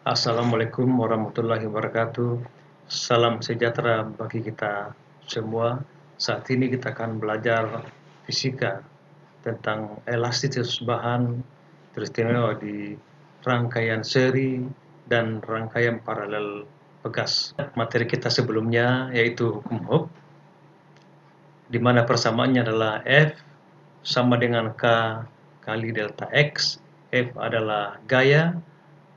Assalamualaikum warahmatullahi wabarakatuh. Salam sejahtera bagi kita semua. Saat ini kita akan belajar fisika tentang elastisitas bahan, teristimewa di rangkaian seri dan rangkaian paralel pegas. Materi kita sebelumnya yaitu hukum Hooke, di mana persamaannya adalah F sama dengan K kali delta X. F adalah gaya,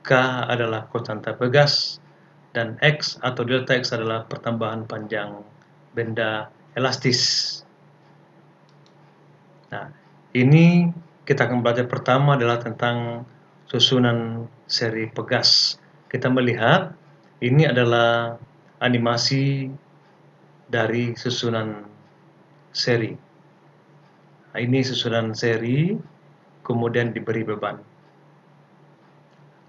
K adalah konstanta pegas, dan X atau delta X adalah pertambahan panjang benda elastis. Nah, ini kita akan belajar pertama adalah tentang susunan seri pegas. Kita melihat ini adalah animasi dari susunan seri. Nah, ini susunan seri, kemudian diberi beban.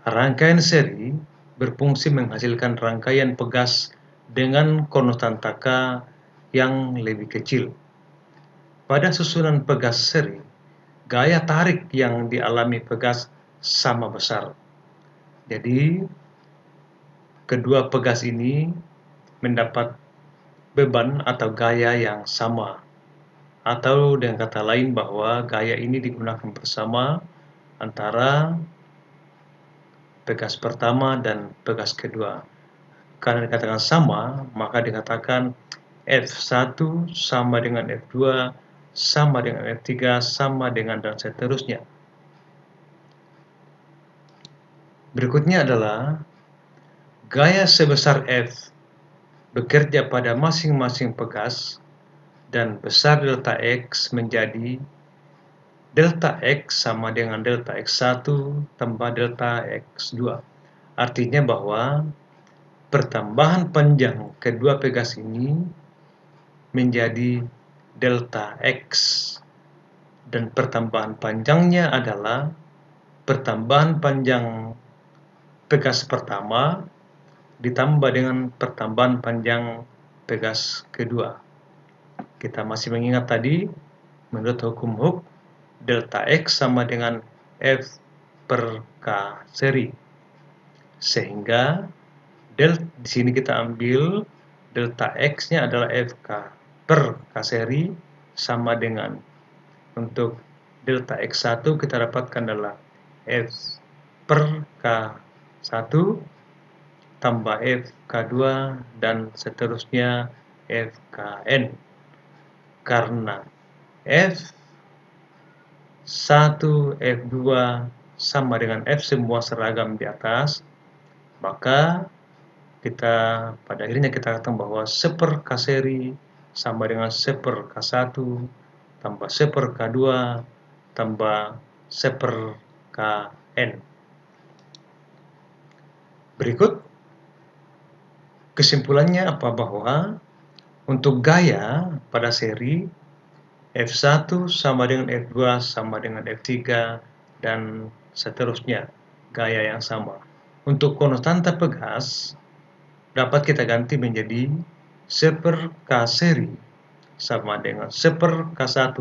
Rangkaian seri berfungsi menghasilkan rangkaian pegas dengan konstanta K yang lebih kecil. Pada susunan pegas seri, gaya tarik yang dialami pegas sama besar. Jadi, kedua pegas ini mendapat beban atau gaya yang sama. Atau dengan kata lain bahwa gaya ini digunakan bersama antara pegas pertama dan pegas kedua. Karena dikatakan sama, maka dikatakan F1 sama dengan F2, sama dengan F3, sama dengan dan seterusnya. Berikutnya adalah gaya sebesar F bekerja pada masing-masing pegas dan besar delta X menjadi delta X sama dengan delta X1 tambah delta X2. Artinya bahwa pertambahan panjang kedua pegas ini menjadi delta X, dan pertambahan panjangnya adalah pertambahan panjang pegas pertama ditambah dengan pertambahan panjang pegas kedua. Kita masih mengingat tadi, menurut hukum Hooke, delta X sama dengan F per K seri. Sehingga di sini kita ambil delta X-nya adalah FK per K seri sama dengan, untuk delta X1 kita dapatkan adalah F per K1 tambah FK2 dan seterusnya FKN. Karena F1, F2 sama dengan F semua seragam di atas, maka pada akhirnya kita katakan bahwa 1 per K seri sama dengan 1 per K1 tambah 1 per K2 tambah 1 per Kn. Berikut kesimpulannya apa, bahwa untuk gaya pada seri F1 sama dengan F2 sama dengan F3 dan seterusnya, gaya yang sama. Untuk konstanta pegas dapat kita ganti menjadi 1 per K seri sama dengan 1 per K1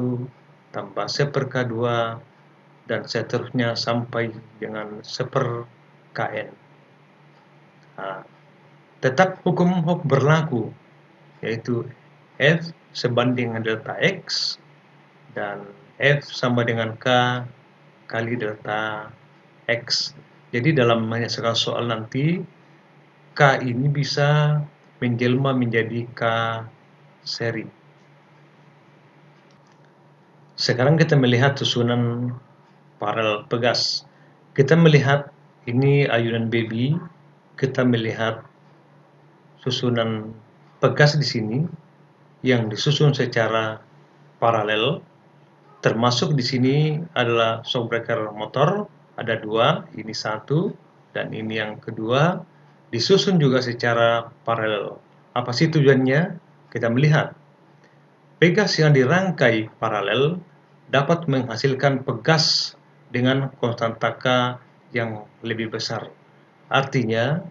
tambah 1 per K2 dan seterusnya sampai dengan 1 per Kn. Nah, tetap hukum Hooke berlaku, yaitu F sebanding dengan delta X dan F sama dengan K kali delta X. Jadi dalam menyelesaikan soal nanti, K ini bisa menjelma menjadi K seri. Sekarang kita melihat susunan paralel pegas. Kita melihat ini ayunan baby, kita melihat susunan pegas di sini yang disusun secara paralel, termasuk di sini adalah shockbreaker motor, ada dua, ini satu dan ini yang kedua, disusun juga secara paralel. Apa sih tujuannya? Kita melihat pegas yang dirangkai paralel dapat menghasilkan pegas dengan konstanta K yang lebih besar. Artinya,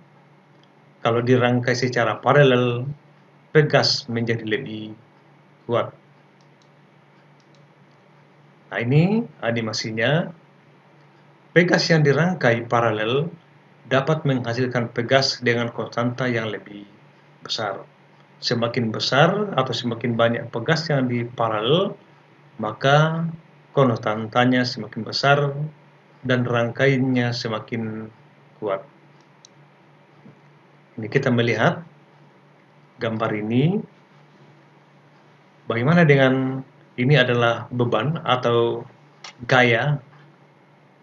kalau dirangkai secara paralel, pegas menjadi lebih kuat. Nah, ini animasinya. Pegas yang dirangkai paralel dapat menghasilkan pegas dengan konstanta yang lebih besar. Semakin besar atau semakin banyak pegas yang diparalel, maka konstantanya semakin besar dan rangkaiannya semakin kuat. Ini kita melihat gambar ini. Bagaimana dengan ini adalah beban atau gaya,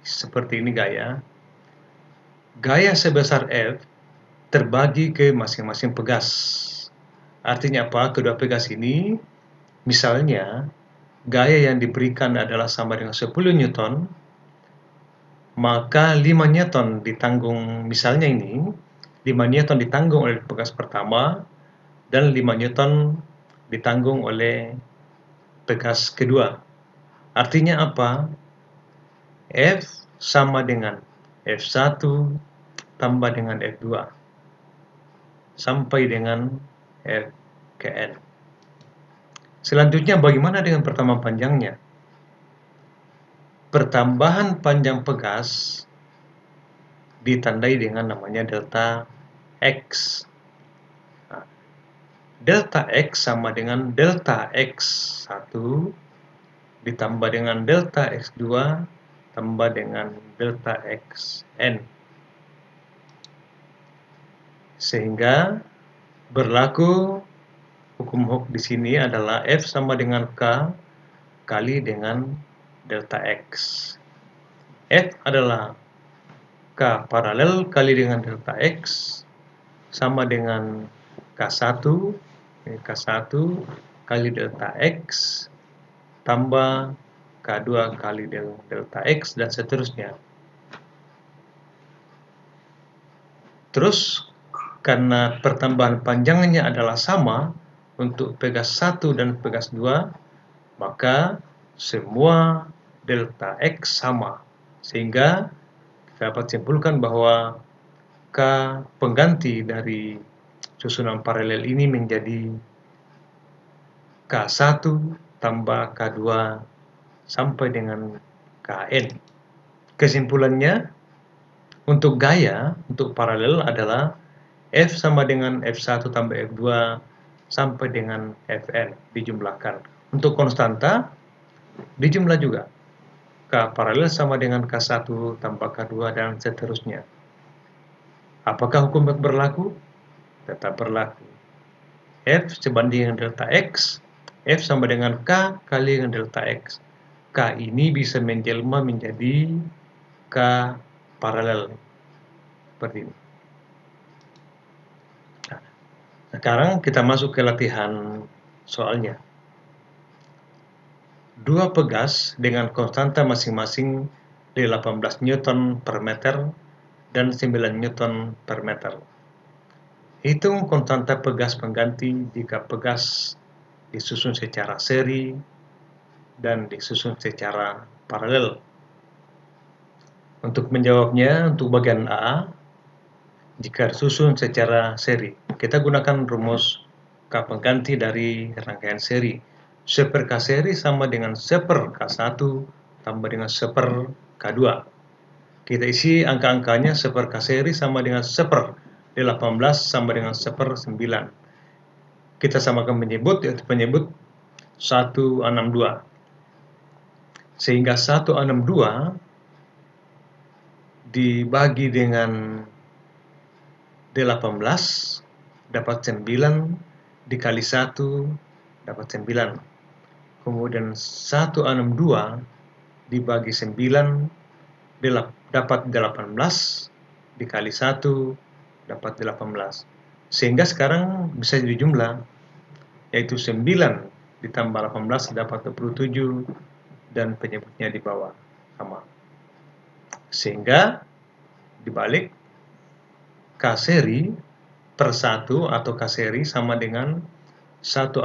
seperti ini gaya. Gaya sebesar F terbagi ke masing-masing pegas. Artinya apa? Kedua pegas ini, misalnya, gaya yang diberikan adalah sama dengan 10 Newton, maka 5 Newton ditanggung, misalnya ini, 5 Newton ditanggung oleh pegas pertama, dan 5 Newton ditanggung oleh pegas kedua. Artinya apa? F sama dengan F1 tambah dengan F2 sampai dengan F ke N. Selanjutnya bagaimana dengan pertambahan panjangnya? Pertambahan panjang pegas ditandai dengan namanya delta X. Nah, delta X sama dengan delta X1 ditambah dengan delta X2 tambah dengan delta Xn. Sehingga berlaku hukum Hooke di sini adalah F sama dengan K kali dengan delta X. F adalah K paralel kali dengan delta X sama dengan K1 kali delta X tambah K2 kali delta X dan seterusnya. Terus karena pertambahan panjangnya adalah sama untuk pegas 1 dan pegas 2, maka semua delta X sama. Sehingga kita dapat simpulkan bahwa K pengganti dari susunan paralel ini menjadi K1 tambah K2 sampai dengan Kn. Kesimpulannya, untuk gaya, untuk paralel adalah F sama dengan F1 tambah F2 sampai dengan Fn dijumlahkan. Untuk konstanta, dijumlah juga. K paralel sama dengan K1 tambah K2 dan seterusnya. Apakah hukum Hooke berlaku? Tetap berlaku. F sebanding dengan delta X, F sama dengan K kali dengan delta X. K ini bisa menjelma menjadi K paralel. Seperti ini. Nah, sekarang kita masuk ke latihan soalnya. Dua pegas dengan konstanta masing-masing 18 Newton per meter dan 9 Newton per meter. Hitung konstanta pegas pengganti jika pegas disusun secara seri dan disusun secara paralel. Untuk menjawabnya, untuk bagian A, jika disusun secara seri, kita gunakan rumus K pengganti dari rangkaian seri. 1 per K seri sama dengan 1 per K1 tambah dengan 1 per K2. Kita isi angka-angkanya. 1 per K seri sama dengan 1 per 18 sama dengan 1 per 9. Kita samakan penyebut, yaitu penyebut 162. Sehingga 162 dibagi dengan 18 dapat 9, dikali 1 dapat 9. Kemudian 162 dibagi 9 dapat 18, dikali 1 dapat 18. Sehingga sekarang bisa dijumlah, yaitu 9 ditambah 18 dapat 27 dan penyebutnya di bawah sama. Sehingga dibalik, K seri per 1 atau K seri sama dengan 162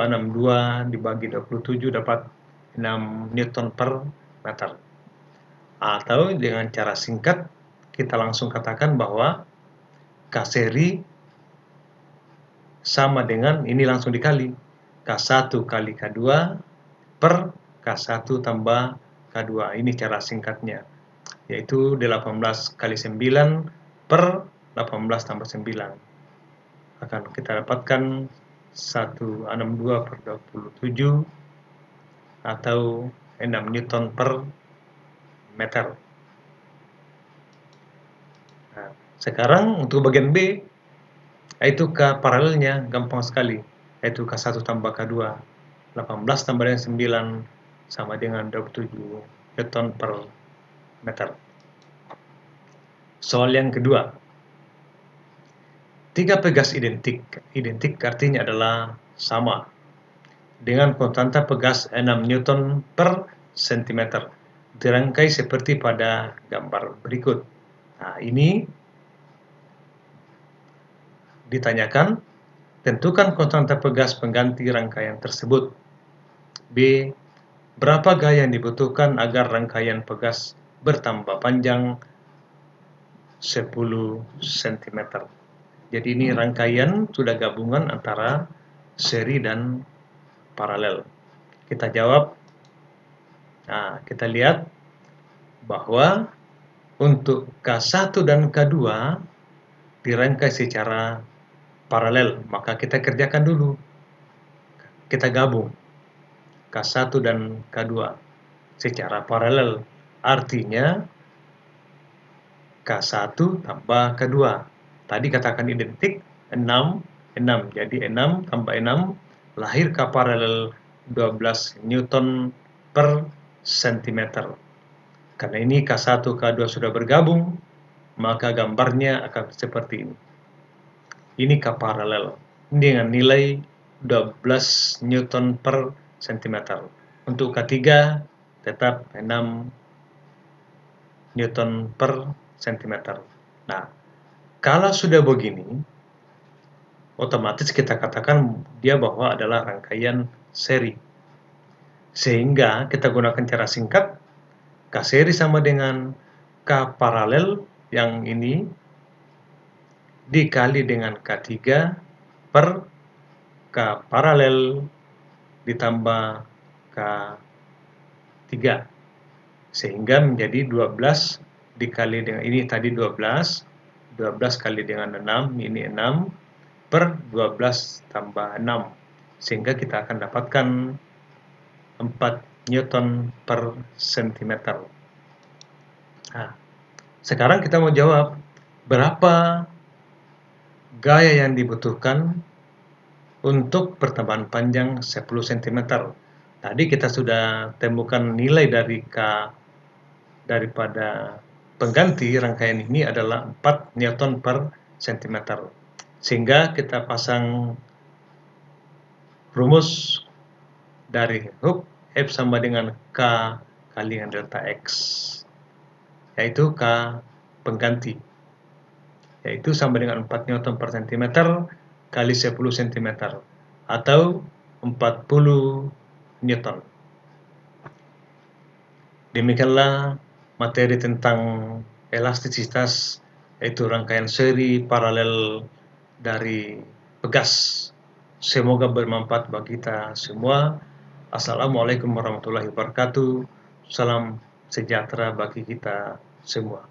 dibagi 27 dapat 6 Newton per meter. Atau dengan cara singkat, kita langsung katakan bahwa K seri sama dengan, ini langsung dikali, K1 kali K2 per K1 tambah K2. Ini cara singkatnya, yaitu 18 kali 9 per 18 tambah 9. Akan kita dapatkan 162/27 atau 6 Newton per meter. Nah, sekarang untuk bagian B, yaitu K paralelnya gampang sekali, yaitu K1 tambah K2. 18 tambah dengan 9 sama dengan 27 Newton per meter. Soal yang kedua. 3 pegas identik. Identik artinya adalah sama. Dengan konstanta pegas 6 Newton per cm. Dirangkai seperti pada gambar berikut. Nah, ini ditanyakan, tentukan konstanta pegas pengganti rangkaian tersebut. B. Berapa gaya yang dibutuhkan agar rangkaian pegas bertambah panjang 10 cm. Jadi ini rangkaian sudah gabungan antara seri dan paralel. Kita jawab. Nah, kita lihat bahwa untuk K1 dan K2 dirangkai secara paralel, maka kita kerjakan dulu. Kita gabung K1 dan K2 secara paralel. Artinya K1 tambah K2. Tadi katakan identik 6. Jadi 6 tambah 6 lahir K paralel 12 Newton per cm. Karena ini K1, K2 sudah bergabung, maka gambarnya akan seperti ini. Ini K paralel dengan nilai 12 Newton per cm. Untuk K3 tetap 6 Newton per cm. Nah, kalau sudah begini, otomatis kita katakan dia bahwa adalah rangkaian seri. Sehingga kita gunakan cara singkat, K seri sama dengan K paralel yang ini dikali dengan K3 per K paralel ditambah K3. Sehingga menjadi 12 dikali dengan ini tadi 12 kali dengan 6, ini 6 per 12 tambah 6. Sehingga kita akan dapatkan 4 Newton per cm. Nah, sekarang kita mau jawab berapa gaya yang dibutuhkan untuk pertambahan panjang 10 cm. Tadi kita sudah temukan nilai dari K daripada pengganti rangkaian ini adalah 4 Newton per cm. Sehingga kita pasang rumus dari Hooke F sama dengan K kali dengan delta X, yaitu K pengganti, yaitu sama dengan 4 Newton per cm kali 10 cm atau 40 Newton. Demikianlah materi tentang elastisitas, yaitu rangkaian seri paralel dari pegas. Semoga bermanfaat bagi kita semua. Assalamualaikum warahmatullahi wabarakatuh. Salam sejahtera bagi kita semua.